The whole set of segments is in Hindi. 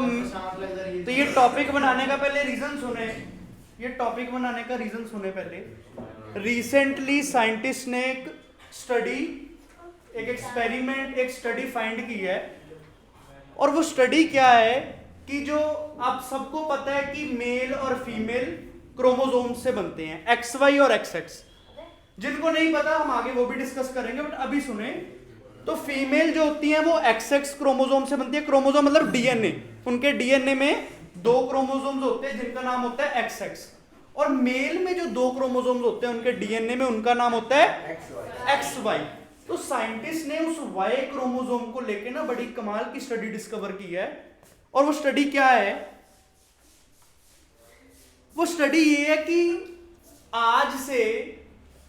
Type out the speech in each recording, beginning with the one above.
तो ये टॉपिक बनाने का पहले रीजन सुने, ये टॉपिक बनाने का रीजन सुने पहले। रिसेंटली साइंटिस्ट ने एक स्टडी, एक एक्सपेरिमेंट, एक स्टडी फाइंड की है। और वो स्टडी क्या है कि जो आप सबको पता है कि मेल और फीमेल क्रोमोसोम से बनते हैं, एक्स वाई और एक्स एक्स। जिनको नहीं पता हम आगे वो भी डिस्कस करेंगे, बट अभी सुने। तो फीमेल जो होती है वो एक्स एक्स क्रोमोसोम से बनती है। क्रोमोसोम मतलब डीएनए। उनके डीएनए में 2 क्रोमोसोम्स होते हैं जिनका नाम होता है एक्स एक्स। और मेल में जो 2 क्रोमोसोम्स होते हैं उनके डीएनए में, उनका नाम होता है एक्स वाई। तो साइंटिस्ट ने उस वाई क्रोमोसोम को लेके ना बड़ी कमाल की स्टडी डिस्कवर की है। और वो स्टडी क्या है? वो स्टडी ये है कि आज से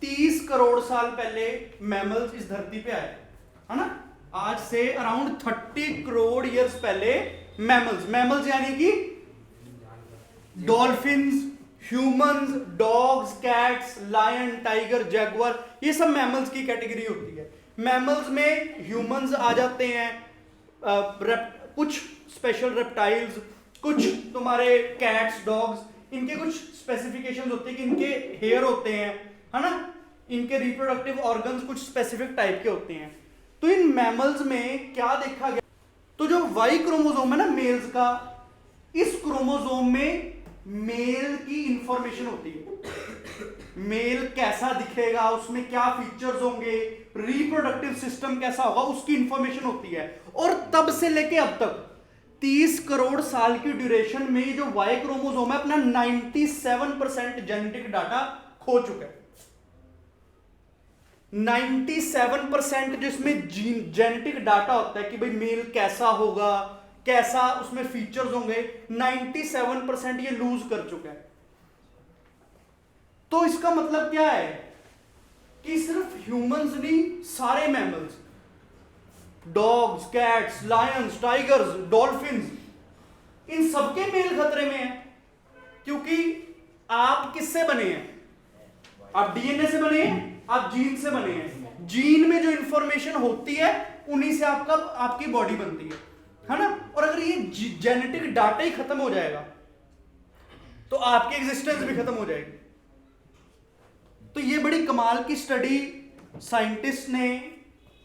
30 करोड़ साल पहले मैमल्स इस धरती पे आए, है ना? आज से अराउंड 30 करोड़ इयर्स पहले मैमल्स यानी कि dolphins, humans, dogs, cats, lion, tiger, jaguar, ये सब मैमल्स की कैटेगरी होती है। मैमल्स में ह्यूमंस आ जाते हैं, कुछ स्पेशल रेप्टाइल्स, कुछ तुम्हारे कैट्स, डॉग्स, इनके कुछ स्पेसिफिकेशंस होते हैं कि इनके हेयर होते हैं, है ना? इनके रिप्रोडक्टिव ऑर्गन्स कुछ स्पेसिफिक टाइप के होते हैं। तो इन मैमल्स में क्या देखा गया? तो जो वाई क्रोमोसोम है ना मेल्स का, इस क्रोमोसोम में मेल की इंफॉर्मेशन होती है। मेल कैसा दिखेगा, उसमें क्या फीचर्स होंगे, रिप्रोडक्टिव सिस्टम कैसा होगा, उसकी इंफॉर्मेशन होती है। और तब से लेके अब तक 30 करोड़ साल की ड्यूरेशन में जो वाई क्रोमोसोम है अपना 97% जेनेटिक डाटा खो चुका है। 97% जिसमें जेनेटिक डाटा होता है कि भाई मेल कैसा होगा, कैसा उसमें फीचर्स होंगे, 97% ये लूज कर चुका है। तो इसका मतलब क्या है कि सिर्फ ह्यूमंस नहीं, सारे mammals, dogs, cats, lions, tigers, dolphins, इन सबके मेल खतरे में है। क्योंकि आप किससे बने हैं? आप डीएनए से बने हैं, आप जीन से बने हैं। जीन में जो इंफॉर्मेशन होती है उन्हीं से आपकी बॉडी बनती है ना? और अगर ये जेनेटिक डाटा ही खत्म हो जाएगा तो आपकी एग्जिस्टेंस भी खत्म हो जाएगी। तो ये बड़ी कमाल की स्टडी साइंटिस्ट ने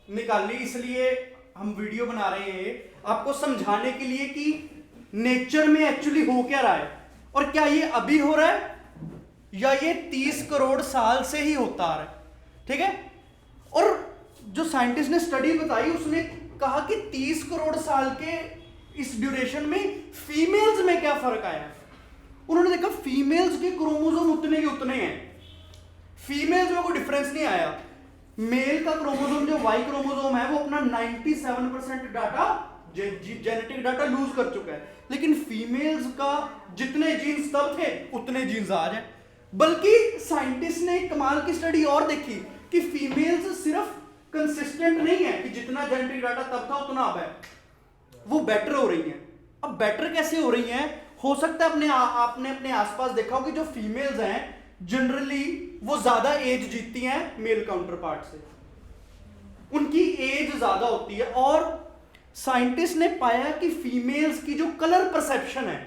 निकाली, इसलिए हम वीडियो बना रहे हैं आपको समझाने के लिए कि नेचर में एक्चुअली हो क्या रहा है, और क्या ये अभी हो रहा है या ये 30 करोड़ साल से ही होता आ रहा है। ठीक है? और जो साइंटिस्ट ने स्टडी बताई उसने कहा कि 30 करोड़ साल के इस ड्यूरेशन में फीमेल्स में क्या फर्क आया। उन्होंने देखा फीमेल्स के क्रोमोसोम उतने के उतने हैं, फीमेल्स में कोई डिफरेंस नहीं आया। मेल का क्रोमोसोम जो वाई क्रोमोसोम है वो अपना 97% डाटा, जेनेटिक डाटा लूज कर चुका है, लेकिन फीमेल्स का जितने जीन्स तब थे उतने जीन्स आज हैं। बल्कि साइंटिस्ट ने एक कमाल की स्टडी और देखी कि फीमेल्स सिर्फ कंसिस्टेंट नहीं है कि जितना जेनेटिक डाटा तब था उतना अब है, वो बेटर हो रही हैं। अब बेटर कैसे हो रही हैं? हो सकता है आपने अपने आसपास देखा हो कि जो फीमेल्स हैं जनरली वो ज्यादा एज जीतती हैं मेल काउंटर पार्ट से, उनकी एज ज्यादा होती है। और साइंटिस्ट ने पाया कि फीमेल्स की जो कलर परसेप्शन है,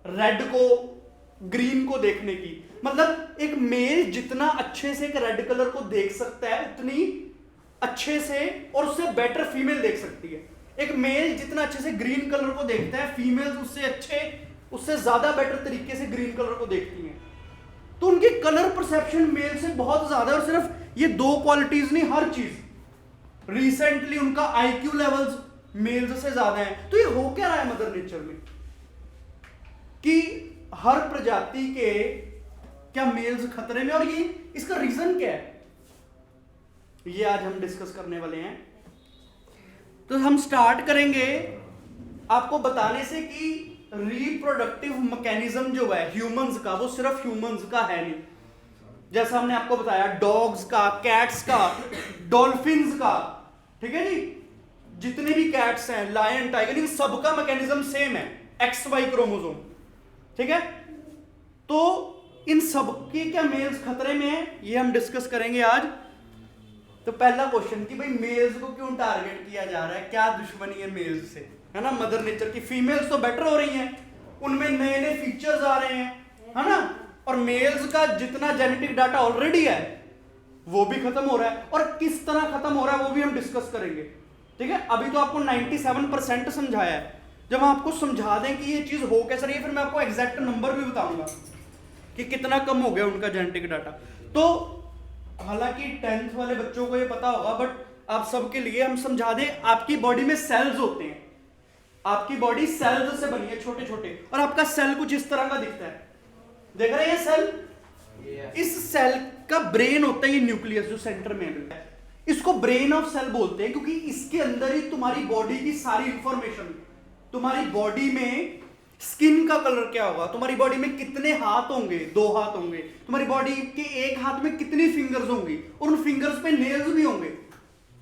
रेड को ग्रीन को देखने की, मतलब एक मेल जितना अच्छे से एक रेड कलर को देख सकता है उतनी अच्छे से और उससे बेटर फीमेल देख सकती है। एक मेल जितना अच्छे से ग्रीन कलर को देखता है, फीमेल उससे ज्यादा बेटर तरीके से ग्रीन कलर को देखती हैं। तो उनकी कलर परसेप्शन मेल से बहुत ज्यादा है। और सिर्फ ये 2 क्वालिटीज नहीं, हर चीज। रिसेंटली उनका आईक्यू लेवल्स मेल्स से ज्यादा है। तो ये हो क्या रहा है मदर नेचर में कि हर प्रजाति के क्या मेल्स खतरे में, और ये इसका रीजन क्या है, ये आज हम डिस्कस करने वाले हैं। तो हम स्टार्ट करेंगे आपको बताने से कि रिप्रोडक्टिव मैकेनिज्म जो है ह्यूमंस का, वो सिर्फ ह्यूमंस का है नहीं। जैसा हमने आपको बताया डॉग्स का, कैट्स का, डॉल्फिन्स का, ठीक है जी, जितने भी कैट्स हैं, लायन, टाइगर, इन सबका मैकेनिज्म सेम है, एक्स वाई क्रोमोसोम। ठीक है? तो इन सबके क्या मेल्स खतरे में है, ये हम डिस्कस करेंगे आज। तो पहला क्वेश्चन कि भाई मेल्स को क्यों टारगेट किया जा रहा है, क्या दुश्मनी है मेल्स से, है ना, मदर नेचर की। फीमेल्स तो बेटर हो रही हैं, उनमें नए नए फीचर्स आ रहे हैं, है ना, और मेल्स का जितना जेनेटिक डाटा ऑलरेडी है वो भी खत्म हो रहा है, और किस तरह खत्म हो रहा है वो भी हम डिस्कस करेंगे। ठीक है, अभी तो आपको 97% समझाया है, जब हम आपको समझा दें कि ये चीज हो कैसे रही है, फिर मैं आपको एग्जैक्ट नंबर भी बताऊंगा कि कितना कम हो गया उनका जेनेटिक डाटा। तो हालांकि 10th वाले बच्चों को ये पता होगा, बट आप सबके लिए हम समझा दें, आपकी बॉडी में सेल्स होते हैं, आपकी बॉडी सेल्स से बनी है छोटे छोटे, और आपका सेल कुछ इस तरह का दिखता है, देख रहे हैं सेल? इस सेल का ब्रेन होता है ये न्यूक्लियस जो सेंटर में है, इसको ब्रेन ऑफ सेल बोलते हैं, क्योंकि इसके अंदर ही तुम्हारी बॉडी की सारी इंफॉर्मेशन, तुम्हारी बॉडी में स्किन का कलर क्या होगा, तुम्हारी बॉडी में कितने हाथ होंगे, 2 हाथ होंगे, तुम्हारी बॉडी के एक हाथ में कितनी फिंगर्स होंगी, और उन फिंगर्स पे नेल्स भी होंगे,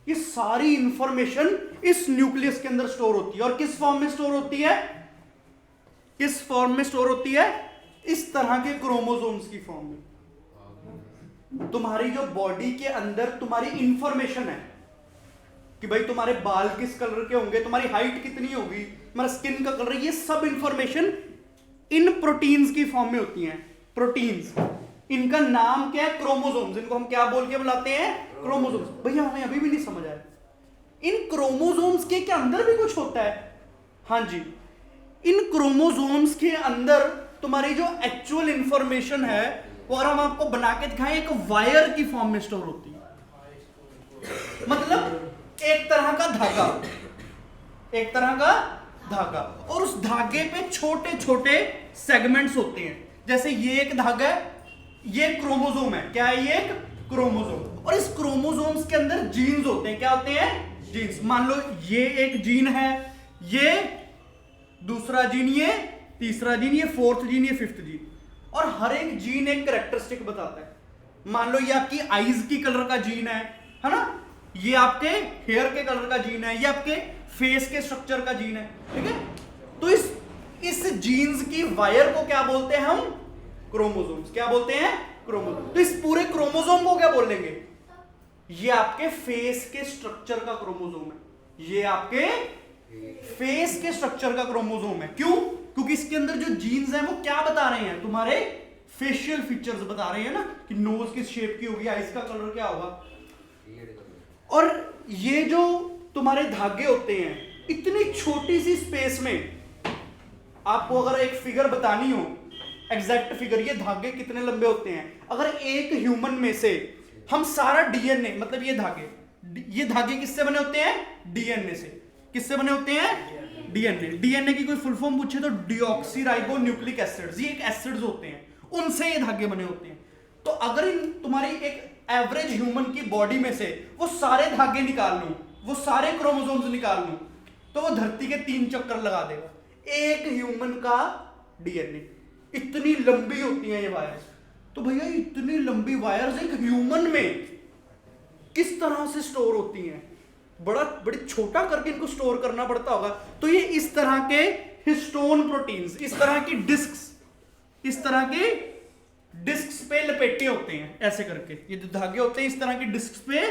ये सारी इंफॉर्मेशन इस न्यूक्लियस के अंदर स्टोर होती है। और किस फॉर्म में स्टोर होती है? किस फॉर्म में स्टोर होती है? इस तरह के क्रोमोसोम्स की फॉर्म में। तुम्हारी जो बॉडी के अंदर तुम्हारी इंफॉर्मेशन है कि भाई तुम्हारे बाल किस कलर के होंगे, तुम्हारी हाइट कितनी होगी, तुम्हारा स्किन का कलर, ये सब इंफॉर्मेशन इन प्रोटीन्स की फॉर्म में होती हैं। प्रोटीन्स, इनका नाम क्या है? क्रोमोसोम्स। इनको हम क्या बोल के बुलाते हैं? क्रोमोसोम्स। भैया हमें अभी भी नहीं समझ आया, इन क्रोमोसोम्स के क्या अंदर भी कुछ होता है? हाँ जी, इन क्रोमोसोम्स के अंदर तुम्हारी जो एक्चुअल इंफॉर्मेशन है वो, अगर हम आपको बना के दिखाएं, एक वायर की फॉर्म में स्टोर होती है। मतलब एक तरह का धागा, एक तरह का धागा, और उस धागे पे छोटे छोटे सेगमेंट्स होते हैं। जैसे ये एक धागा है, ये क्रोमोसोम है, क्या है? ये एक क्रोमोसोम। और इस क्रोमोसोम्स के अंदर जीन्स होते हैं। क्या होते हैं? जीन्स। मान लो ये एक जीन है, ये दूसरा जीन, ये तीसरा जीन, ये 4th जीन, ये 5th जीन, और हर एक जीन एक कैरेक्टरिस्टिक बताता है। मान लो ये आपकी आईज की कलर का जीन है ना, ये आपके हेयर के कलर का जीन है, ये आपके फेस के स्ट्रक्चर का जीन है। ठीक है, तो इस जीन्स की वायर को क्या बोलते हैं हम? क्रोमोसोम्स। क्या बोलते हैं? क्रोमोसोम। तो इस पूरे क्रोमोसोम को क्या बोलेंगे? ये आपके फेस के स्ट्रक्चर का क्रोमोसोम है, ये आपके फेस के स्ट्रक्चर का क्रोमोसोम है। क्यों? क्योंकि इसके अंदर जो जीन्स हैं वो क्या बता रहे हैं? तुम्हारे फेशियल फीचर्स बता रहे हैं ना, कि नोज किस शेप की होगी, आईज का कलर क्या होगा। और ये जो तुम्हारे धागे होते हैं, इतनी छोटी सी स्पेस में आपको अगर एक फिगर बतानी हो, एग्जैक्ट फिगर, ये धागे कितने लंबे होते हैं, अगर एक ह्यूमन में से हम सारा डीएनए, मतलब ये धागे किससे बने होते हैं? डीएनए से। किससे बने होते हैं? डीएनए। डीएनए की कोई फुल फॉर्म पूछे तो डीऑक्सीराइबोन्यूक्लिक एसिड्स, ये एक एसिड्स होते हैं, उनसे ये धागे बने होते हैं। तो अगर तुम्हारी एक एवरेज ह्यूमन की बॉडी में से वो सारे धागे निकाल लूं, वो सारे क्रोमोसोम्स निकाल लूं, तो वो धरती के 3 चक्कर लगा देगा। एक ह्यूमन का डीएनए, इतनी लंबी होती हैं ये वायर्स। तो भैया इतनी लंबी वायर्स एक ह्यूमन में किस तरह से स्टोर होती हैं? बड़ी छोटा करके इनको स्टोर करना पड़ता होगा। तो ये इस तरह के हिस्टोन प्रोटीन्स, इस तरह की डिस्क्स, इस तरह के डिस्क्स पे लपेटे होते हैं, ऐसे करके ये जो धागे होते हैं इस तरह की डिस्क्स पे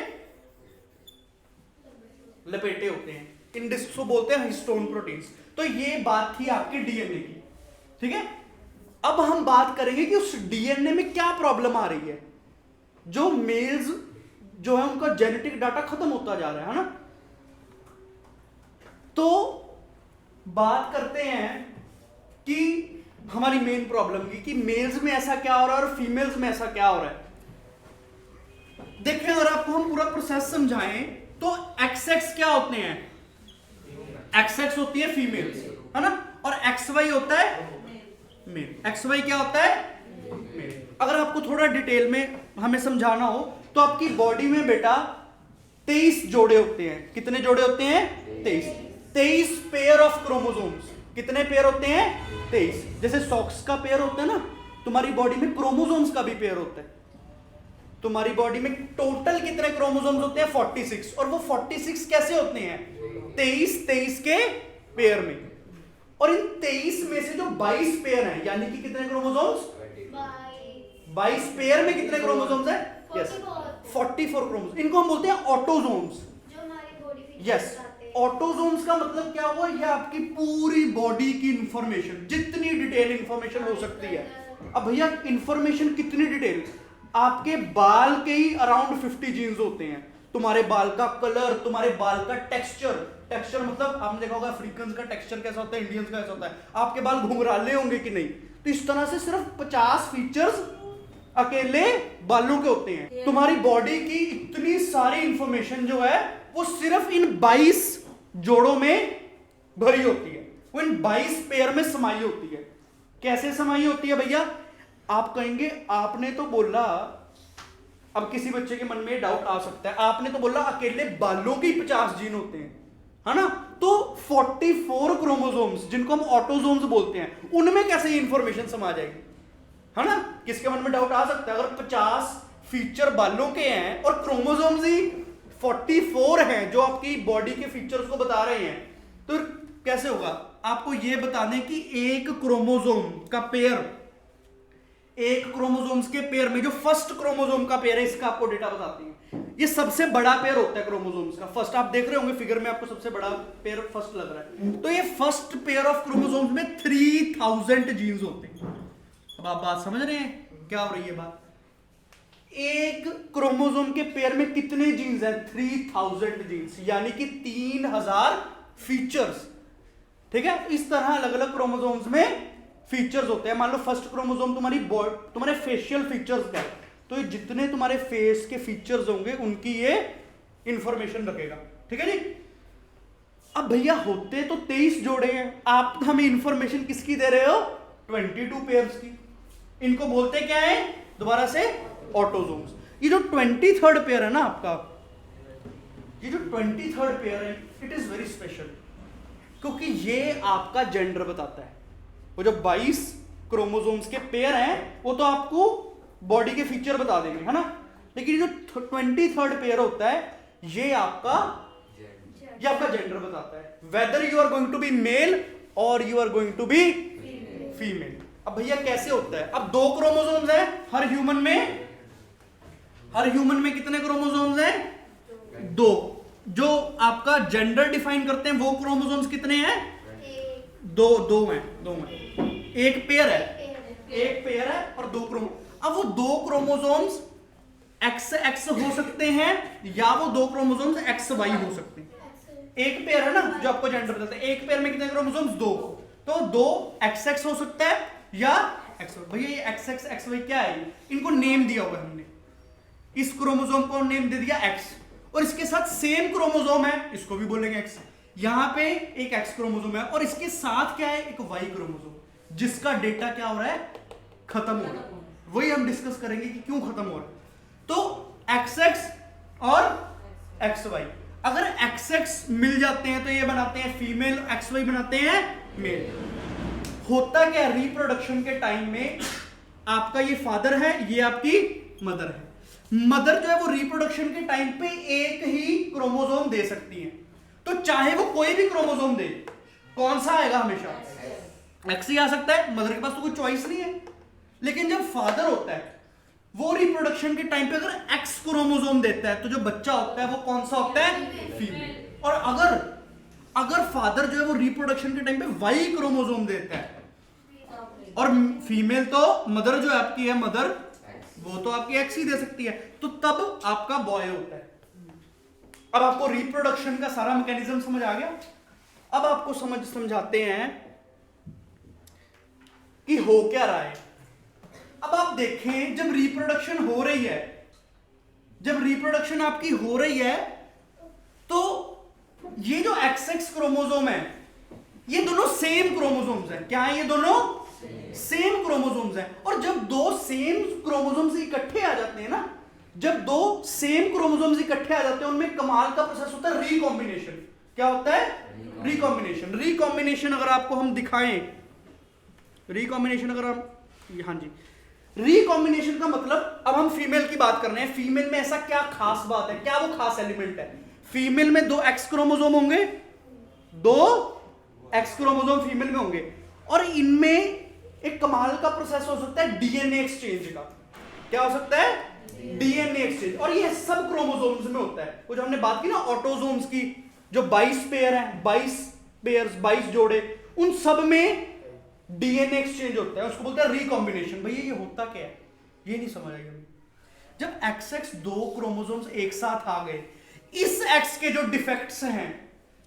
लपेटे होते हैं। इन डिस्क्स को बोलते हैं हिस्टोन प्रोटीन्स। तो ये बात थी आपके डीएनए की। ठीक है, अब हम बात करेंगे कि उस डीएनए में क्या प्रॉब्लम आ रही है। जो मेल्स जो है उनका जेनेटिक डाटा खत्म होता जा रहा है ना। तो बात करते हैं कि हमारी मेन प्रॉब्लम की, कि मेल्स में ऐसा क्या हो रहा है और फीमेल्स में ऐसा क्या हो रहा है। देखें, अगर आपको हम पूरा प्रोसेस समझाएं तो XX क्या होते हैं? XX होती है फीमेल्स, है ना, और XY होता है मेल। XY क्या होता है? मेल। अगर आपको थोड़ा डिटेल में हमें समझाना हो तो आपकी बॉडी में बेटा 23 जोड़े होते हैं। कितने जोड़े होते हैं? 23 पेयर ऑफ क्रोमोसोम्स। कितने पेयर होते हैं? 23। जैसे सॉक्स का पेयर होता है ना, तुम्हारी बॉडी में क्रोमोसोम्स का भी पेयर होता है। तुम्हारी बॉडी में टोटल कितने क्रोमोसोम्स होते हैं? 46। और वो 46 कैसे होते हैं? 23 के पेयर में। और इन 23 में से जो 22 पेयर हैं, यानी कि कितने क्रोमोसोम्स? 22 पेयर में कितने क्रोमोसोम्स हैं? Yes, 44 chromosomes. इनको हम बोलते हैं ऑटोसोम्स। जो हमारी बॉडी यस, ऑटोजोम्स का मतलब क्या हुआ? ये आपकी पूरी बॉडी की इंफॉर्मेशन, जितनी डिटेल इंफॉर्मेशन हो सकती है। अब भैया इंफॉर्मेशन कितनी डिटेल? आपके बाल के ही अराउंड 50 जीन्स होते हैं। तुम्हारे बाल का कलर, तुम्हारे बाल का टेक्सचर मतलब आपने देखा होगा अफ्रीकन का टेक्सचर कैसा होता है, इंडियंस का कैसा होता है, आपके बाल घुंघराले होंगे कि नहीं। तो इस तरह से सिर्फ 50 फीचर्स अकेले बालों के होते हैं। तुम्हारी बॉडी की इतनी सारी इंफॉर्मेशन जो है वो सिर्फ इन 22 जोड़ों में भरी होती है, वो इन 22 पेयर में समाई होती है। कैसे समाई होती है भैया? आप कहेंगे आपने तो बोला, अब किसी बच्चे के मन में डाउट आ सकता है, आपने तो बोला अकेले बालों के 50 जीन होते हैं, है ना? तो 44 क्रोमोसोम्स जिनको हम ऑटोजोम्स बोलते हैं, उनमें कैसे ये इंफॉर्मेशन समा जाएगी, है ना? किसके मन में डाउट आ सकता है? अगर 50 फीचर बालों के हैं और क्रोमोसोम्स ही 44 हैं जो आपकी बॉडी के फीचर्स को बता रहे हैं, तो कैसे होगा? आपको यह बता दें कि एक क्रोमोसोम का पेयर, एक क्रोमोसोम्स के पेयर में जो फर्स्ट क्रोमोसोम का पेयर है, इसका आपको डेटा बताते हैं। ये सबसे बड़ा पेयर होता है क्रोमोसोम्स का, फर्स्ट। आप देख रहे होंगे फिगर में, आपको सबसे बड़ा पेयर फर्स्ट लग रहा है। तो ये फर्स्ट पेयर ऑफ क्रोमोसोम्स में 3000 जीन्स होते हैं। अब आप बात समझ रहे हैं क्या हो रही है बात? एक क्रोमोसोम के पेयर में कितने जीन्स हैं? 3000 जीन्स, यानी कि 3000 फीचर्स। ठीक है? इस तरह अलग अलग क्रोमोसोम्स में फीचर्स होते हैं। मान लो फर्स्ट क्रोमोसोम तुम्हारे फेशियल फीचर्स का है, तो ये जितने तुम्हारे फेस के फीचर्स होंगे उनकी ये इंफॉर्मेशन रखेगा। ठीक है जी? अब भैया होते तो 23 जोड़े हैं, आप हमें इंफॉर्मेशन किसकी दे रहे हो? 22 पेयर्स की। इनको बोलते क्या है दोबारा से? ऑटोजोम्स। ये जो 23rd पेयर है ना आपका, ये जो 23rd पेयर है, इट इज वेरी स्पेशल, क्योंकि ये आपका जेंडर बताता है। वो जो 22 क्रोमोसोम्स के पेयर हैं वो तो आपको बॉडी के फीचर बता देंगे, है ना? लेकिन जो 23rd पेयर होता है ये आपका जेंडर बताता है, whether you are going to be male और you are going to be female. अब भैया कैसे होता है? अब 2 क्रोमोसोम्स हैं हर ह्यूमन में कितने क्रोमोसोम्स हैं? 2। जो आपका जेंडर डिफाइन करते हैं वो क्रोमोसोम्स कितने हैं? दो हैं। एक पेयर है और 2 अब वो 2 क्रोमोसोम्स XX हो सकते हैं या वो 2 क्रोमोसोम्स XY हो सकते हैं। एक पेयर है ना जो आपको जेंडर बताता है, एक पेयर में कितने क्रोमोसोम्स? 2। तो 2 XX हो सकता है या XY। भैया ये XX XY क्या है? इनको नेम दिया हुआ है हमने। इस क्रोमोसोम को नेम दे दिया X, और इसके साथ सेम क्रोमोसोम है, इसको भी बोलेंगे X। यहां पे एक X क्रोमोसोम है और इसके साथ क्या है? एक Y क्रोमोसोम, जिसका डेटा क्या हो रहा है? खत्म हो रहा है। वही हम डिस्कस करेंगे कि क्यों खत्म हो रहा है। तो XX और XY, अगर XX मिल जाते हैं तो ये बनाते हैं फीमेल, XY बनाते हैं मेल। होता क्या? रिप्रोडक्शन के टाइम में आपका ये फादर है, ये आपकी मदर है। मदर जो है वो रिप्रोडक्शन के टाइम पे एक ही क्रोमोसोम दे सकती है, तो चाहे वो कोई भी क्रोमोसोम दे, कौन सा आएगा? हमेशा X ही आ सकता है। मदर के पास तो कोई चॉइस नहीं है। लेकिन जब फादर होता है वो रिप्रोडक्शन के टाइम पे अगर X क्रोमोसोम देता है तो जो बच्चा होता है वो कौन सा होता है? फीमेल। और अगर फादर जो है वो रिप्रोडक्शन के टाइम पे Y क्रोमोसोम देता है और फीमेल, तो मदर जो आपकी है मदर, वो तो आपकी X ही दे सकती है, तो तब आपका बॉय होता है। अब आपको रिप्रोडक्शन का सारा मैकेनिज्म समझ आ गया। अब आपको समझाते हैं कि हो क्या रहा है। अब आप देखें, जब रिप्रोडक्शन हो रही है, जब रिप्रोडक्शन आपकी हो रही है, तो ये जो XX क्रोमोसोम है, ये दोनों सेम क्रोमोसोम्स हैं। क्या है? ये दोनों सेम क्रोमोसोम्स हैं। और जब 2 सेम क्रोमोसोम्स इकट्ठे आ जाते हैं ना, जब 2 सेम क्रोमोसोम्स इकट्ठे आ जाते हैं, उनमें कमाल का प्रोसेस होता है रिकॉम्बिनेशन। क्या होता है? रिकॉम्बिनेशन अगर आपको हम दिखाएं, रिकॉम्बिनेशन अगर हम, हाँ जी, रिकॉम्बिनेशन का मतलब, अब हम फीमेल की बात कर रहे हैं। फीमेल में ऐसा क्या खास बात है, क्या वो खास एलिमेंट है? फीमेल में 2 X क्रोमोसोम होंगे, 2 X क्रोमोसोम फीमेल में होंगे, और इनमें एक कमाल का प्रोसेस हो सकता है डीएनए एक्सचेंज का। क्या हो सकता है? DNA exchange. और ये सब क्रोमोसोम्स में होता है। वो जो हमने बात की ना ऑटोजोम्स की, जो 22 पेयर है, 22 जोड़े, उन सब में डीएनए एक्सचेंज होता है, उसको बोलते हैं रिकॉम्बिनेशन। भैया ये होता क्या है, ये नहीं समझ आएगा। जब XX 2 क्रोमोसोम्स एक साथ आ गए, इस X के जो डिफेक्ट्स हैं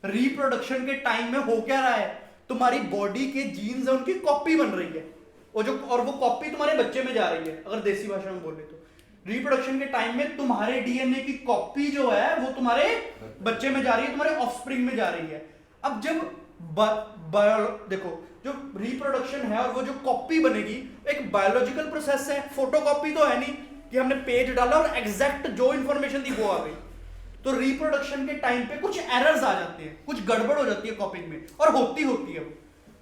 रिप्रोडक्शन के टाइम में हो क्या रहा है, तुम्हारी बॉडी के जीन्स है उनकी कॉपी बन रही है, और वो कॉपी तुम्हारे बच्चे में जा रही है। अगर देसी भाषा में बोले तो रिप्रोडक्शन के टाइम में तुम्हारे डीएनए की कॉपी जो है वो तुम्हारे बच्चे में जा रही है, तुम्हारे ऑफस्प्रिंग में जा रही है। अब जब देखो जो रिप्रोडक्शन है और वो जो कॉपी बनेगी, एक बायोलॉजिकल प्रोसेस है, फोटोकॉपी तो है नहीं कि हमने पेज डाला और एग्जैक्ट जो इंफॉर्मेशन थी वो आ गई। तो रिप्रोडक्शन के टाइम पे कुछ एरर्स आ जाते हैं, कुछ गड़बड़ हो जाती है कॉपिंग में, और होती है।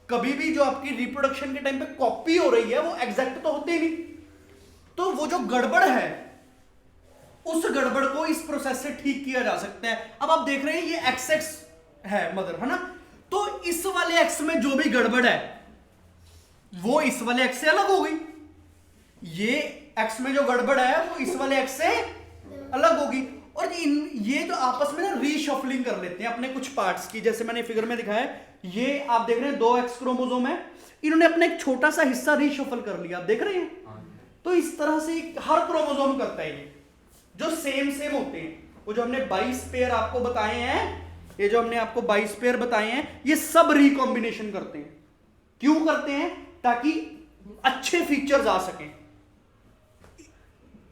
कभी भी जो आपकी रिप्रोडक्शन के टाइम पे कॉपी हो रही है वो एग्जैक्ट तो होती नहीं। तो वो जो गड़बड़ है, उस गड़बड़ को इस प्रोसेस से ठीक किया जा सकता है। अब आप देख रहे हैं ये XX है मदर, है ना, तो इस वाले X में जो भी गड़बड़ है वो इस वाले X से अलग हो गई। ये X में जो गड़बड़ है वो इस वाले X से अलग होगी, और ये जो आपस में ना रीशफलिंग कर लेते हैं अपने कुछ पार्ट्स की। जैसे मैंने फिगर में दिखाया है, ये आप देख रहे हैं 2 X क्रोमोसोम है, इन्होंने अपना एक छोटा सा हिस्सा रीशफल कर लिया, आप देख रहे हैं। तो इस तरह से हर क्रोमोसोम करता है, ये जो सेम होते हैं। वो जो हमने 22 पेयर आपको बताए हैं, ये जो हमने आपको 22 पेयर बताए हैं, ये सब रिकॉम्बिनेशन करते हैं। क्यों करते हैं? ताकि अच्छे फीचर्स आ सकें।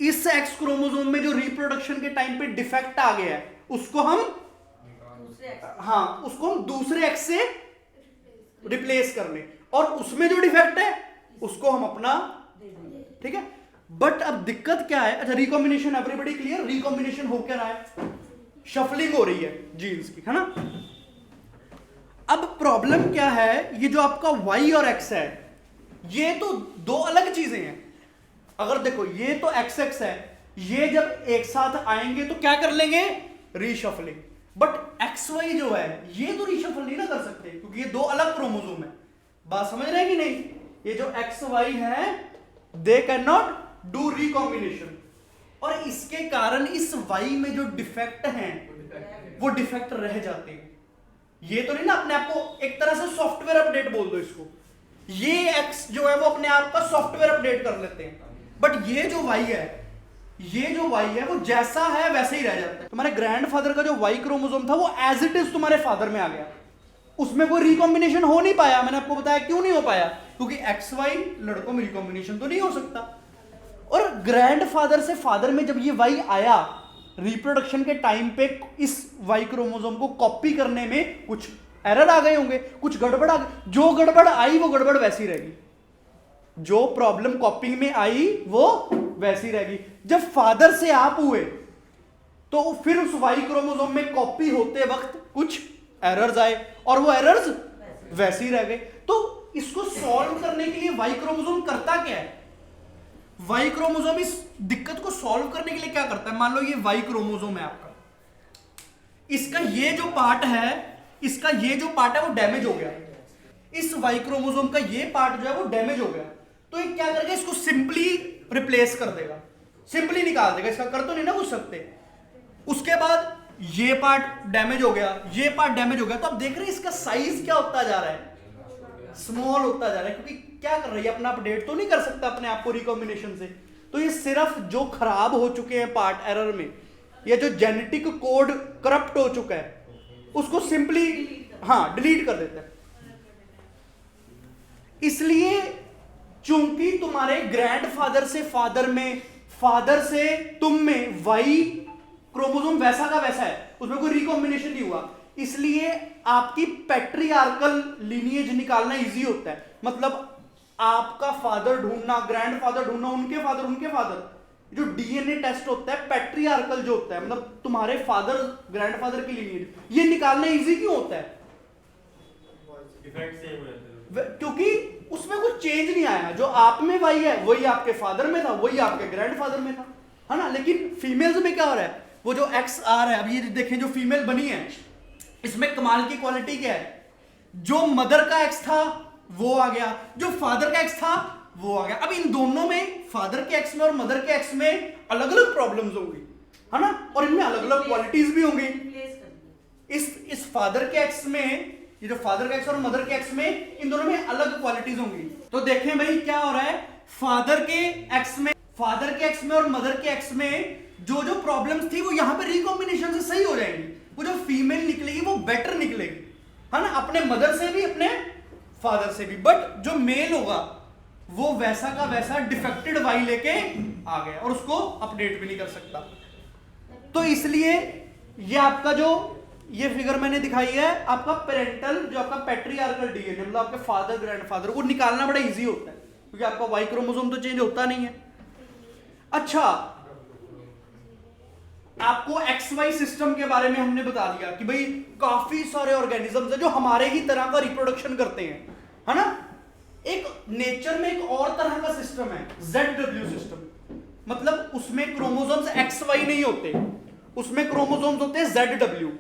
इस X क्रोमोसोम में जो रिप्रोडक्शन के टाइम पे डिफेक्ट आ गया है, उसको हम दूसरे X से रिप्लेस कर लें, और उसमें जो डिफेक्ट है उसको हम अपना, ठीक है। बट अब दिक्कत क्या है? अच्छा, रिकॉम्बिनेशन एवरीबॉडी क्लियर? रिकॉम्बिनेशन हो क्या रहा है? शफलिंग हो रही है जीन्स की, है ना। अब प्रॉब्लम क्या है, ये जो आपका Y और X है, ये तो दो अलग चीजें हैं। अगर देखो ये तो XX है, ये जब एक साथ आएंगे तो क्या कर लेंगे? रीशफलिंग। बट XY जो है ये तो रीशफल नहीं ना कर सकते, क्योंकि ये दो अलग क्रोमोसोम है। बात समझ रहे हैं कि नहीं? ये जो XY है they can not do recombination, और इसके कारण इस Y में जो डिफेक्ट हैं वो डिफेक्ट रह जाते हैं। ये तो नहीं ना अपने आप को एक तरह से सॉफ्टवेयर अपडेट बोल दो इसको, ये X जो है वो अपने आप का सॉफ्टवेयर अपडेट कर लेते हैं। बट ये जो Y है वो जैसा है वैसे ही रह जाता है। तुम्हारे ग्रैंडफादर का जो Y क्रोमोसोम था वो एज इट इज तुम्हारे फादर में आ गया, उसमें कोई रिकॉम्बिनेशन हो नहीं पाया। मैंने आपको बताया क्यों नहीं हो पाया, क्योंकि XY लड़कों में रिकॉम्बिनेशन तो नहीं हो सकता। और ग्रैंडफादर से फादर में जब ये Y आया, रिप्रोडक्शन के टाइम पे इस Y क्रोमोसोम को कॉपी करने में कुछ एरर आ गए होंगे, कुछ गड़बड़ आ गई। जो गड़बड़ आई वो गड़बड़ वैसी रहेगी, जो प्रॉब्लम कॉपिंग में आई वो वैसी रहेगी। जब फादर से आप हुए तो फिर उस Y क्रोमोसोम में कॉपी होते वक्त कुछ एरर्स आए और वो एरर्स वैसी रह गए। तो इसको सॉल्व करने के लिए Y क्रोमोसोम करता क्या है? Y क्रोमोसोम इस दिक्कत को सॉल्व करने के लिए क्या करता है? मान लो ये Y क्रोमोसोम है आपका, इसका ये जो पार्ट है वो डैमेज हो गया। इस Y क्रोमोसोम का ये पार्ट जो है वो डैमेज हो गया, तो ये क्या करेगा? इसको सिंपली रिप्लेस कर देगा, सिंपली निकाल देगा। इसका कर तो नहीं ना पूछ सकते। उसके बाद ये पार्ट डैमेज हो गया, ये पार्ट डैमेज हो गया, तो आप देख रहे हैं इसका साइज क्या होता जा रहा है? स्मॉल होता जा रहा है, क्योंकि क्या कर रही है? अपना अपडेट तो नहीं कर सकता अपने आप को रिकॉम्बिनेशन से। तो ये सिर्फ जो खराब हो चुके हैं पार्ट एरर में, या जो जेनेटिक कोड करप्ट हो चुका है, उसको सिंपली डिलीट कर देता है। इसलिए चूंकि तुम्हारे ग्रैंडफादर से फादर में, फादर से तुम में Y क्रोमोसोम वैसा का वैसा है, उसमें कोई रिकॉम्बिनेशन नहीं हुआ, इसलिए आपकी पैट्रियार्कल लीनिएज निकालना इजी होता है। मतलब आपका फादर ढूंढना, ग्रैंडफादर ढूंढना, उनके फादर, जो डीएनए टेस्ट होता है पैट्रियार्कल जो होता है, मतलब तुम्हारे फादर ग्रैंडफादर की लीनिएज, ये निकालना इजी क्यों होता है? क्योंकि उसमें कुछ चेंज नहीं आया। जो आप में Y है वही आपके फादर में था, वही आपके ग्रैंडफादर में था, है ना। लेकिन फीमेल्स में क्या हो रहा है? वो जो XR है, अब ये देखें जो फीमेल बनी है, इसमें कमाल की क्वालिटी क्या है? जो मदर का X था वो आ गया, जो फादर का X था वो आ गया। अब इन दोनों में, फादर के X में और मदर के X में अलग अलग प्रॉब्लम्स होंगी, है ना, और इनमें अलग अलग क्वालिटीज भी होंगी। इस फादर के एक्स में, ये जो फादर का एक्स और मदर के एक्स में, इन दोनों में अलग क्वालिटीज होंगी। तो देखें भाई क्या हो रहा है, फादर के एक्स में और मदर के एक्स में जो जो प्रॉब्लम्स थी वो यहां पे रिकॉम्बिनेशन से सही हो जाएंगी। वो जो फीमेल निकलेगी वो बेटर निकलेगी, है ना, अपने मदर से भी अपने फादर से भी। बट जो मेल होगा वो वैसा का वैसा डिफेक्टेड वाई लेके आ गया और उसको अपडेट भी नहीं कर सकता। तो इसलिए ये आपका जो ये फिगर मैंने दिखाई है, आपका पेरेंटल जो आपका पैट्रियार्कल डीएनए, मतलब आपके फादर ग्रैंडफादर, वो निकालना बड़ा इजी होता है क्योंकि आपका वाई क्रोमोसोम तो चेंज होता नहीं है। अच्छा, आपको एक्स वाई सिस्टम के बारे में हमने बता दिया कि भाई काफी सारे ऑर्गेनिजम्स हैं जो हमारे ही तरह का रिप्रोडक्शन करते हैं, है ना। एक नेचर में एक और तरह का सिस्टम है ZW सिस्टम, मतलब उसमें क्रोमोसोम्स एक्स वाई नहीं होते, उसमें क्रोमोसोम्स होते हैं ZW।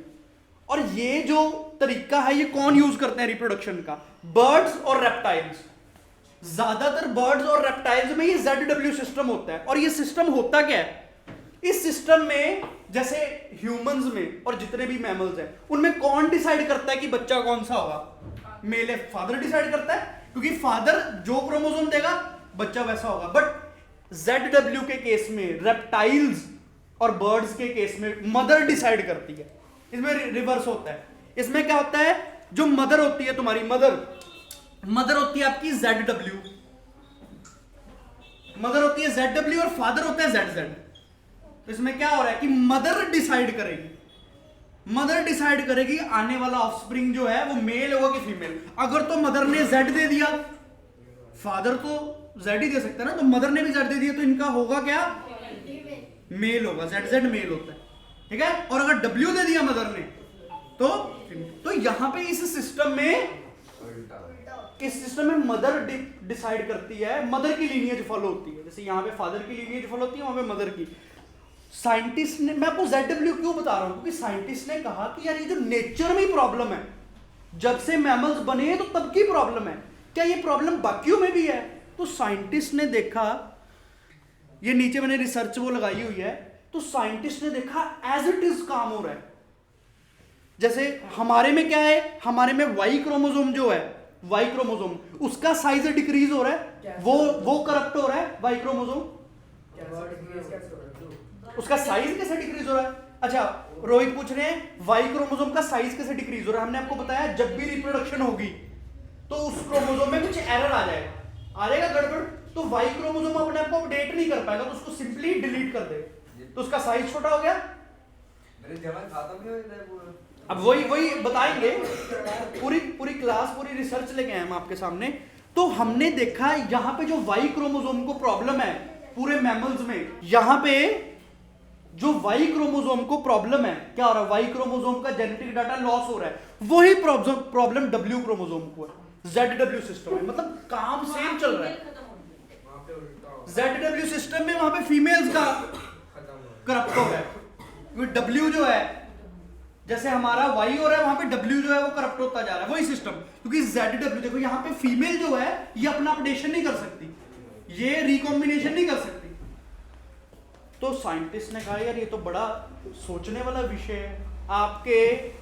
और ये जो तरीका है ये कौन यूज करते हैं रिप्रोडक्शन का, बर्ड्स और रेप्टाइल्स। ज्यादातर बर्ड्स और रेप्टाइल्स में ये ZW सिस्टम होता है। और ये सिस्टम होता क्या है, इस सिस्टम में जैसे ह्यूमंस में और जितने भी मैमल्स हैं उनमें कौन डिसाइड करता है कि बच्चा कौन सा होगा, मेल है, फादर डिसाइड करता है, क्योंकि फादर जो क्रोमोसोम देगा बच्चा वैसा होगा। बट ZW के केस में, रेप्टाइल्स और बर्ड्स के केस में मदर डिसाइड करती है। इसमें रिवर्स होता है। इसमें क्या होता है, जो मदर होती है तुम्हारी, मदर होती है आपकी ZW, मदर होती है ZW और फादर होता है ZZ। तो इसमें क्या हो रहा है कि मदर डिसाइड करेगी आने वाला ऑफस्प्रिंग जो है वो मेल होगा कि फीमेल। अगर तो मदर ने Z दे दिया, फादर तो Z ही दे सकता है ना, तो मदर ने भी Z दे दिया तो इनका होगा क्या, मेल होगा, ZZ मेल होता है, ठीक है। और अगर W दे दिया मदर ने तो यहां पे इस सिस्टम में मदर डिसाइड करती है, मदर की लीनिएज फॉलो होती है। जैसे यहां पे फादर की लीनिएज फॉलो होती है, वहां पे मदर की। साइंटिस्ट ने, मैं आपको ZW क्यों बता रहा हूं, क्योंकि साइंटिस्ट ने कहा कि यार ये जो नेचर में प्रॉब्लम है, जब से मैमल्स बने तो तब की प्रॉब्लम है, क्या ये प्रॉब्लम बाकियों में भी है। तो साइंटिस्ट ने देखा, ये नीचे मैंने रिसर्च वो लगाई हुई है, तो साइंटिस्ट ने देखा एज इट इज काम हो रहा है। जैसे हमारे में क्या है, हमारे में वाई क्रोमोसोम जो है, वाई क्रोमोसोम उसका साइज डिक्रीज हो रहा है, वो करप्ट हो रहा है वाई क्रोमोसोम, उसका साइज कैसे डिक्रीज हो रहा है। अच्छा, रोहित पूछ रहे हैं वाई क्रोमोसोम का साइज कैसे डिक्रीज हो रहा है। हमने आपको बताया जब भी रिप्रोडक्शन होगी तो उस क्रोमोसोम में कुछ एरर आ जाएगा गड़बड़, तो वाई क्रोमोसोम अपने आप को अपडेट नहीं कर पाएगा, तो उसको सिंपली डिलीट कर दे, तो उसका साइज छोटा हो गया। अब वही बताएंगे, पूरी क्लास, पूरी रिसर्च लेके आए हम आपके सामने। तो हमने देखा यहां पे जो वाई क्रोमोसोम को प्रॉब्लम है पूरे मैमल्स में, यहां पे जो वाई क्रोमोसोम को प्रॉब्लम है, क्या हो रहा है, वाई क्रोमोसोम का जेनेटिक डाटा लॉस हो रहा है, वही प्रॉब्लम W क्रोमोसोम को है। ZW सिस्टम है, मतलब काम सेम चल रहा है। ZW सिस्टम में वहां पे फीमेल्स का करप्ट हो रहा है, W जो है, जैसे हमारा Y हो रहा है वहां पे W जो है वो करप्ट होता जा रहा है, वही सिस्टम। क्योंकि ZW देखो यहाँ पे फीमेल जो है ये अपना अपडेशन नहीं कर सकती, ये रिकॉम्बिनेशन नहीं कर सकती। तो साइंटिस्ट ने कहा यार ये तो बड़ा सोचने वाला विषय है, आपके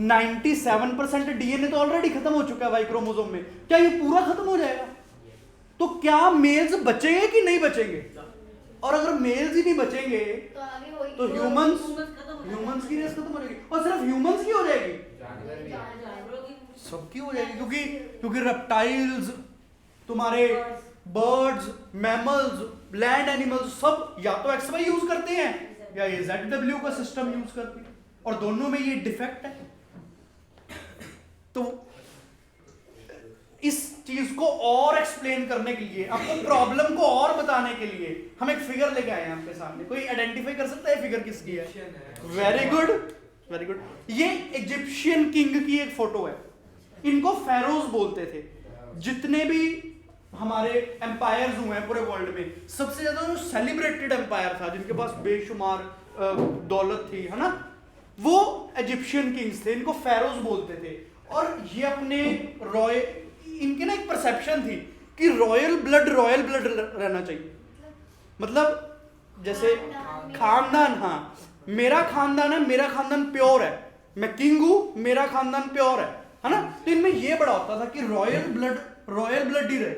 97% डीएनए तो ऑलरेडी खत्म हो चुका है वाई क्रोमोसोम में, क्या ये पूरा खत्म हो जाएगा, तो क्या मेल्स बचेंगे कि नहीं बचेंगे। और अगर मेल्स ही नहीं बचेंगे तो ह्यूमंस की रेस खत्म हो जाएगी, और सिर्फ ह्यूमंस की हो जाएगी, सबकी हो जाएगी, क्योंकि रेप्टाइल्स, तुम्हारे बर्ड्स, मैमल्स, लैंड एनिमल्स सब या तो XY यूज करते हैं या ये ZW का सिस्टम यूज करते हैं, और दोनों में ये डिफेक्ट है। तो इस चीज को और एक्सप्लेन करने के लिए, आपको प्रॉब्लम को और बताने के लिए हम एक फिगर लेके आए हैं आपके सामने। कोई आइडेंटिफाई कर सकता है फिगर किसकी है? Very good, very good. ये इजिप्शियन किंग की एक फोटो है। इनको फेरोज बोलते थे। जितने भी हमारे एम्पायर्स हुए हैं पूरे वर्ल्ड में, सबसे ज्यादा जो सेलिब्रेटेड एम्पायर था, जिनके पास बेशुमार दौलत थी, है ना, वो इजिप्शियन किंग्स थे। इनको फेरोज बोलते थे। और ये अपने इनके ना एक परसेप्शन थी कि रॉयल ब्लड रहना चाहिए। मतलब जैसे खानदान, हाँ मेरा खानदान है, मेरा खानदान प्योर है, मैं किंग हूं, मेरा खानदान प्योर है ना। तो इनमें ये बड़ा होता था कि रॉयल ब्लड ही रहे,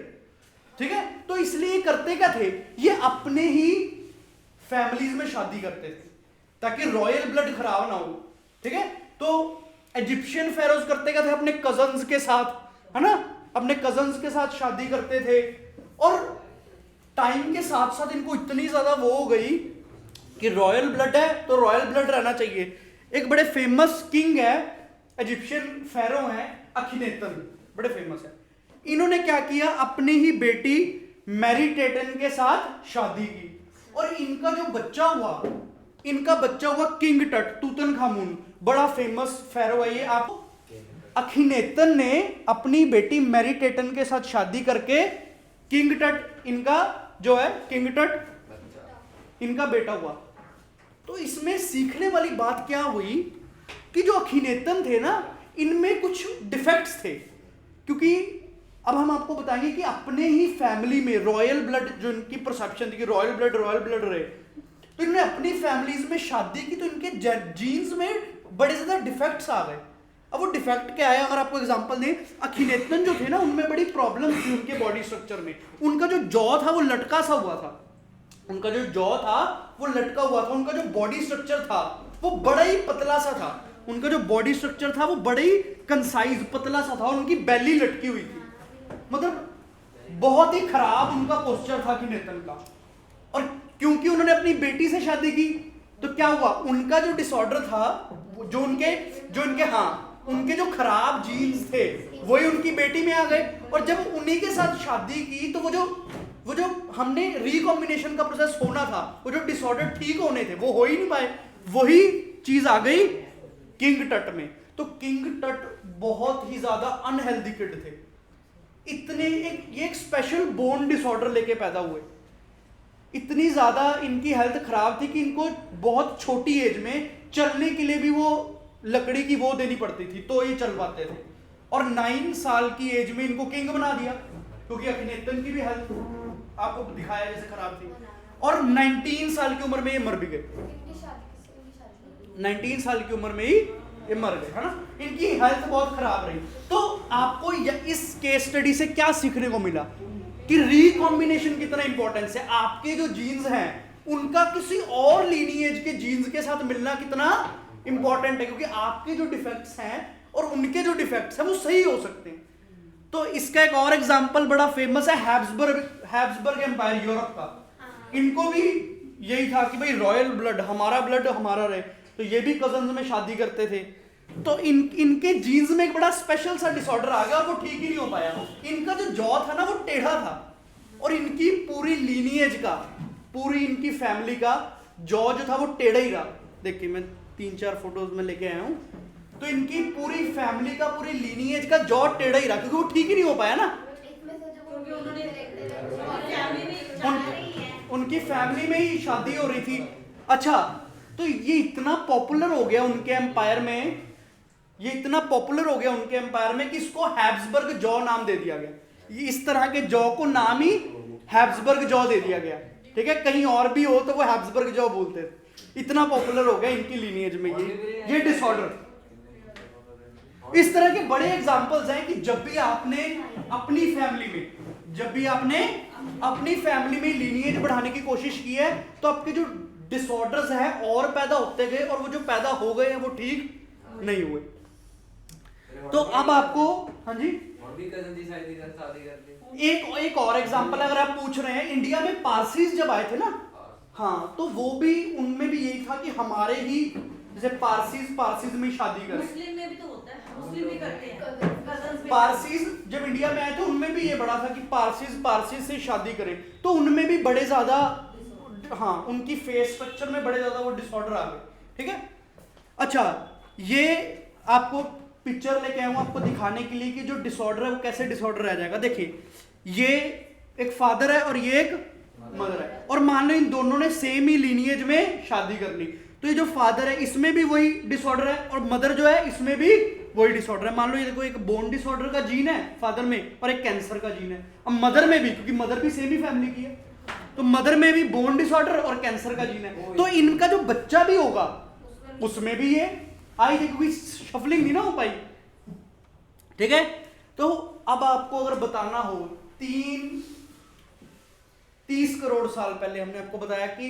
ठीक है। तो इसलिए करते क्या थे, ये अपने ही फैमिलीज में शादी करते थे ताकि रॉयल ब्लड खराब ना हो, ठीक है। तो इजिप्शियन फेरोज करते क्या थे, अपने कजन्स के साथ, है ना, अपने कजन्स के साथ शादी करते थे। और टाइम के साथ साथ इनको इतनी ज्यादा वो हो गई कि रॉयल ब्लड है तो रॉयल ब्लड रहना चाहिए। एक बड़े फेमस किंग है, इजिप्शियन फेरो है अखिनेतन, बड़े फेमस है। इन्होंने क्या किया, अपनी ही बेटी मेरिटेटन के साथ शादी की और इनका जो बच्चा हुआ, इनका बच्चा हुआ किंग टट, तूतनखामुन, बड़ा फेमस फेरो है ये। आप अखिनेतन ने अपनी बेटी मेरिटेटन के साथ शादी करके किंग टट, इनका जो है किंग टट इनका बेटा हुआ। तो इसमें सीखने वाली बात क्या हुई कि जो अखिनेतन थे ना, इनमें कुछ डिफेक्ट्स थे, क्योंकि अब हम आपको बताएंगे कि अपने ही फैमिली में रॉयल ब्लड, जो इनकी परसेप्शन थी कि रॉयल ब्लड रहे, तो इन्होंने अपनी फैमिलीज में शादी की तो इनके जीन्स में बड़े ज्यादा डिफेक्ट्स आ गए। अब वो डिफेक्ट क्या है, अगर आपको एग्जांपल दें, अखिनेतन जो थे ना, उनमें बड़ी प्रॉब्लम थी उनके बॉडी स्ट्रक्चर में। उनका जो जॉ था वो लटका सा हुआ था, उनका जो जॉ था वो लटका हुआ था। उनका जो बॉडी स्ट्रक्चर था वो बड़ा ही पतला सा था, उनका जो बॉडी स्ट्रक्चर था वो बड़ा ही कंसाइज पतला सा था और उनकी बेली लटकी हुई थी। मतलब बहुत ही खराब उनका पोस्चर था अखिनेतन का। और क्योंकि उन्होंने अपनी बेटी से शादी की तो क्या हुआ, उनका जो डिसऑर्डर था, जो उनके उनके जो खराब जीन्स थे वही उनकी बेटी में आ गए। और जब उन्हीं के साथ शादी की तो वो जो हमने रिकॉम्बिनेशन का प्रोसेस होना था, वो जो डिसऑर्डर ठीक होने थे वो हो ही नहीं पाए, वही चीज आ गई किंग टट में। तो किंग टट बहुत ही ज्यादा अनहेल्दी किड थे, इतने एक स्पेशल बोन डिसऑर्डर लेके पैदा हुए। इतनी ज्यादा इनकी हेल्थ खराब थी कि इनको बहुत छोटी एज में चलने के लिए भी वो लकड़ी की वो देनी पड़ती थी तो ये चल पाते थे। और 9 साल की एज में इनको किंग बना दिया, क्योंकि अखिनेतन की भी हेल्थ आपको दिखाया जैसे खराब थी। और 19 साल की उम्र में ये मर भी गए, 19 साल की उम्र में ही ये मर गए, है ना। इनकी हेल्थ बहुत खराब रही। तो आपको इस केस स्टडी से क्या सीखने को मिला कि रिकॉम्बिनेशन कितना इंपॉर्टेंस है। आपके जो जीन्स हैं उनका किसी और लीनिएज के जीन्स के साथ मिलना कितना इंपॉर्टेंट है, क्योंकि आपके जो डिफेक्ट्स हैं और उनके जो डिफेक्ट्स हैं वो सही हो सकते हैं। तो इसका एक और एग्जांपल बड़ा फेमस है, हैब्सबर्ग एम्पायर यूरोप का। इनको भी यही था कि भाई रॉयल ब्लड हमारा रहे, तो ये भी कजन्स में शादी करते थे। तो इनके जीन्स में एक बड़ा स्पेशल सा डिसऑर्डर आ गया और वो ठीक ही नहीं हो पाया। इनका जो जॉ था ना वो टेढ़ा था और इनकी पूरी लीनिएज का, पूरी इनकी फैमिली का जॉ जो था वो टेढ़ा ही रहा। देखिए मैं 3-4 फोटोज में लेके आया हूँ, तो इनकी पूरी फैमिली का, पूरी लीनिएज का जॉ टेढ़ा ही रहा, क्योंकि वो ठीक ही नहीं हो पाया ना। उनकी फैमिली में ही शादी हो रही थी। अच्छा, तो ये इतना पॉपुलर हो गया उनके एम्पायर में, कि इसको हैब्सबर्ग जॉ नाम दे दिया गया। ये इस तरह के जॉ को नाम ही हैब्सबर्ग जॉ दे दिया गया, ठीक है। कहीं और भी हो तो वो हैब्सबर्ग जॉ बोलते थे, इतना पॉपुलर हो गया इनकी लीनिएज में ये डिसऑर्डर। इस तरह के बड़े एग्जांपल्स हैं कि जब भी आपने अपनी फैमिली में लीनिएज बढ़ाने की कोशिश की है तो आपके जो डिसऑर्डर्स हैं और पैदा होते गए और वो जो पैदा हो गए हैं वो ठीक नहीं हुए। तो अब आपको, हाँ जी, एक और एग्जांपल अगर आप पूछ रहे हैं, इंडिया में पारसीज जब आए थे ना, हाँ, तो वो भी, उनमें भी यही था कि हमारे ही जैसे पारसीज में शादी करें। मुस्लिम में भी तो होता है, मुस्लिम भी करते हैं। पारसीज जब इंडिया में आए थे उनमें भी ये बड़ा था कि पारसीज से शादी करें, तो उनमें भी बड़े ज्यादा, हाँ, उनकी फेस स्ट्रक्चर में बड़े ज्यादा वो डिसऑर्डर आ गए, ठीक है। अच्छा, ये आपको पिक्चर लेके आया हूं आपको दिखाने के लिए कि जो डिसऑर्डर है वो कैसे डिसऑर्डर रह जाएगा। देखिए, ये एक फादर है और ये एक मदर है, और मान लो इन दोनों ने सेम ही लीनिएज में शादी कर ली, तो ये जो फादर है इसमें भी वही डिसऑर्डर है और मदर जो है इसमें भी वही डिसऑर्डर है। मान लो ये देखो, एक बोन डिसऑर्डर का जीन है फादर में और एक कैंसर का जीन है। अब मदर में भी, क्योंकि मदर भी सेम ही फैमिली की है, तो मदर में भी बोन डिसऑर्डर और कैंसर का जीन है, तो इनका जो बच्चा भी होगा उसमें भी ये आई थी क्योंकि शफलिंग नहीं ना हो पाई, ठीक है। तो अब आपको अगर बताना हो 30 करोड़ साल पहले हमने आपको बताया कि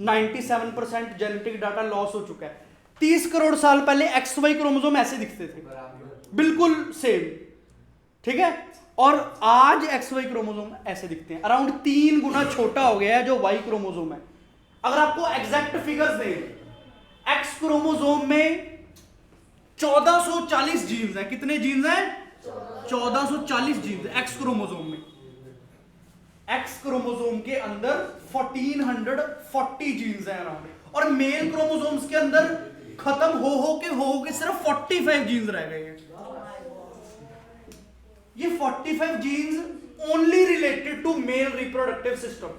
97% जेनेटिक डाटा लॉस हो चुका है। 30 करोड़ साल पहले XY क्रोमोसोम ऐसे दिखते थे, बिल्कुल सेम, ठीक है। और आज XY क्रोमोसोम ऐसे दिखते हैं, अराउंड 3 गुना छोटा हो गया है जो Y क्रोमोसोम है। अगर आपको एग्जैक्ट फिगर्स दें, X क्रोमोसोम में 1440 जीन्स हैं। कितने जीन्स हैं? 1440 जीन्स X क्रोमोसोम में। X क्रोमोसोम के अंदर 1440 जीन्स हैं अराउंड, और मेल क्रोमोसोम्स के अंदर खत्म हो के सिर्फ 45 जीन्स रह गए हैं। ये 45 genes only related to male reproductive system,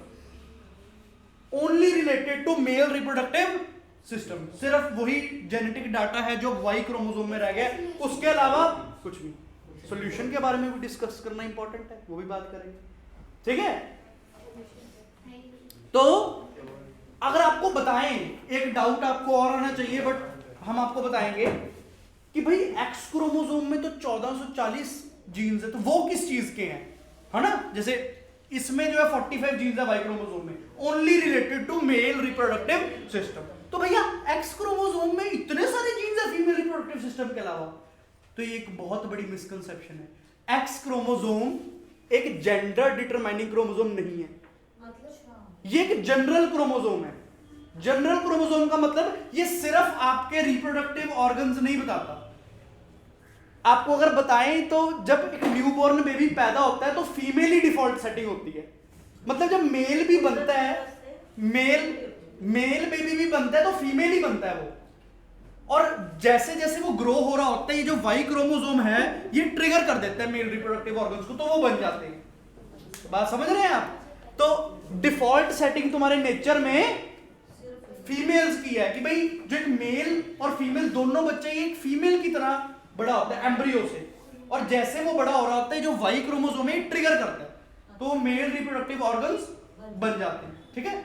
only related to male reproductive system. सिर्फ वही जेनेटिक डाटा है जो Y क्रोमोसोम में रह गया, उसके अलावा कुछ नहीं। सॉल्यूशन के बारे में भी डिस्कस करना इंपॉर्टेंट है, वो भी बात करेंगे, ठीक है। तो अगर आपको बताएं, एक डाउट आपको और आना चाहिए बट हम आपको बताएंगे कि भाई X क्रोमोसोम में तो 1440 जीन्स है, तो वो किस चीज के हैं, है ना। जैसे इसमें जो है 45 जीन्स है Y क्रोमोसोम में, only related to male reproductive system. तो भैया X क्रोमोसोम में इतने सारे जीन्स है फीमेल रिप्रोडक्टिव सिस्टम के अलावा, तो ये एक बहुत बड़ी मिसकंसेप्शन है। X क्रोमोसोम एक जेंडर डिटरमाइनिंग क्रोमोसोम नहीं है, ये एक जनरल क्रोमोसोम है। जनरल क्रोमोसोम का मतलब ये सिर्फ आपके रिप्रोडक्टिव ऑर्गन्स नहीं बताता। आपको अगर बताएं तो जब एक न्यूबॉर्न बेबी पैदा होता है तो फीमेल ही डिफॉल्ट सेटिंग होती है। मतलब जब मेल भी बनता है, मेल बेबी भी बनता है तो फीमेल ही बनता है वो। और जैसे जैसे वो ग्रो हो रहा होता है, ये जो Y क्रोमोसोम है ये ट्रिगर कर देता है मेल रिप्रोडक्टिव ऑर्गन्स को, तो वो बन जाते हैं। बात समझ रहे हैं आप? तो डिफॉल्ट सेटिंग तुम्हारे नेचर में फीमेल्स की है कि भाई जो एक मेल और फीमेल दोनों बच्चे एक फीमेल की तरह बड़ा होता है एम्ब्रियो से, और जैसे वो बड़ा हो रहा होता है जो Y क्रोमोसोम है ट्रिगर करता है तो मेल रिप्रोडक्टिव ऑर्गन्स बन जाते हैं, ठीक है।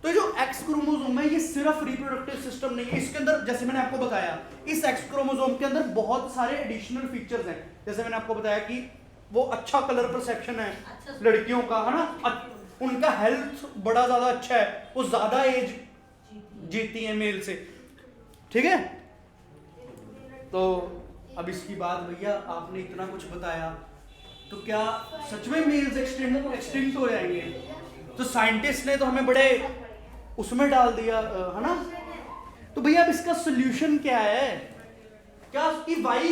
तो जो X क्रोमोसोम है ये सिर्फ रिप्रोडक्टिव सिस्टम नहीं है, इसके अंदर जैसे मैंने आपको बताया इस X क्रोमोसोम के अंदर बहुत सारे एडिशनल फीचर्स हैं। जैसे मैंने आपको बताया कि वो अच्छा कलर परसेप्शन है लड़कियों का, है ना, उनका हेल्थ बड़ा ज्यादा अच्छा है, वो ज्यादा एज जीती है मेल से, ठीक है। तो अब इसकी बात भैया आपने इतना कुछ बताया तो क्या सच में मेल्स एक्सटिंक्ट हो जाएंगे? तो साइंटिस्ट ने तो हमें बड़े उसमें डाल दिया, है ना। तो भैया अब इसका सोल्यूशन क्या है? क्या कि Y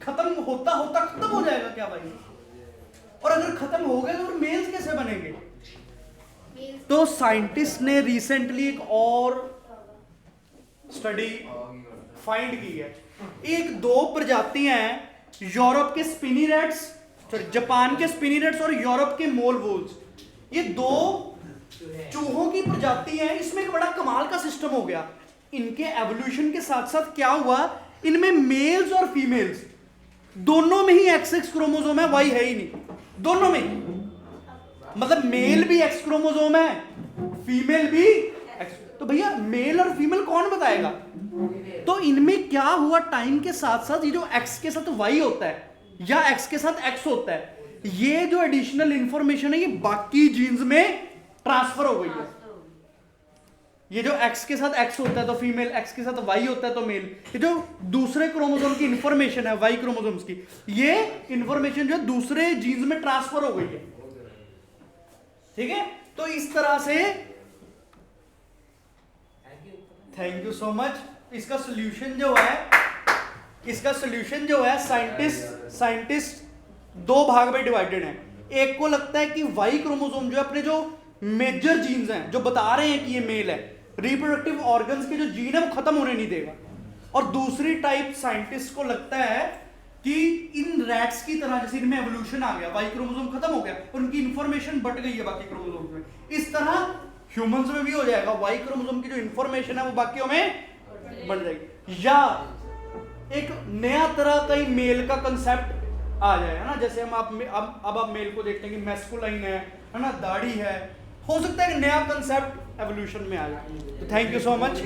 खत्म होता होता खत्म हो जाएगा क्या Y? और अगर खत्म हो गए तो मेल्स कैसे बनेंगे? तो साइंटिस्ट ने रिसेंटली एक और स्टडी फाइंड की है। एक दो प्रजातियां हैं यूरोप के स्पिनी रैट्स, जापान के स्पिनी रैट्स और यूरोप के मोल वुल्स, ये दो चूहों की प्रजाति है। इसमें एक बड़ा कमाल का सिस्टम हो गया। इनके एवोल्यूशन के साथ साथ क्या हुआ, इनमें मेल्स और फीमेल्स दोनों में ही XX क्रोमोसोम है, Y है ही नहीं, दोनों में ही। मतलब मेल भी X क्रोमोसोम है, फीमेल भी X। तो भैया मेल और फीमेल कौन बताएगा? तो इनमें क्या हुआ, टाइम के साथ साथ ये जो X के साथ Y होता है या X के साथ X होता है, ये जो एडिशनल इंफॉर्मेशन है ये बाकी जीन्स में ट्रांसफर हो गई है। ये जो X के साथ X होता है तो फीमेल, X के साथ Y होता है तो मेल, ये जो दूसरे क्रोमोसोम की इंफॉर्मेशन है Y क्रोमोसोम्स की, ये इंफॉर्मेशन जो है दूसरे जीन्स में ट्रांसफर हो गई है, ठीक है। तो इस तरह से थैंक यू सो मच। इसका सोल्यूशन जो है साइंटिस्ट दो भाग में डिवाइडेड है। एक को लगता है कि Y क्रोमोसोम जो है अपने जो मेजर जीन्स हैं जो बता रहे हैं कि ये मेल है, रिप्रोडक्टिव ऑर्गन्स के जो जीन है वो खत्म होने नहीं देगा। और दूसरी टाइप साइंटिस्ट को लगता है कि इन रैट्स की तरह जैसे इनमें एवोल्यूशन आ गया, Y क्रोमोसोम खत्म हो गया, उनकी इंफॉर्मेशन बट गई है बाकी क्रोमोसोम में, इस तरह ह्यूमंस में भी हो जाएगा। Y क्रोमोसोम की जो इंफॉर्मेशन है वो बाकियों में बढ़ जाएगी। या एक नया तरह का ही मेल का कंसेप्ट आ जाए, है ना। जैसे हम अब आप मेल को देखते हैं कि मैस्कुलाइन है ना, दाढ़ी है, हो सकता है कि नया कंसेप्ट एवोल्यूशन में आ जाए। तो थैंक यू सो मच।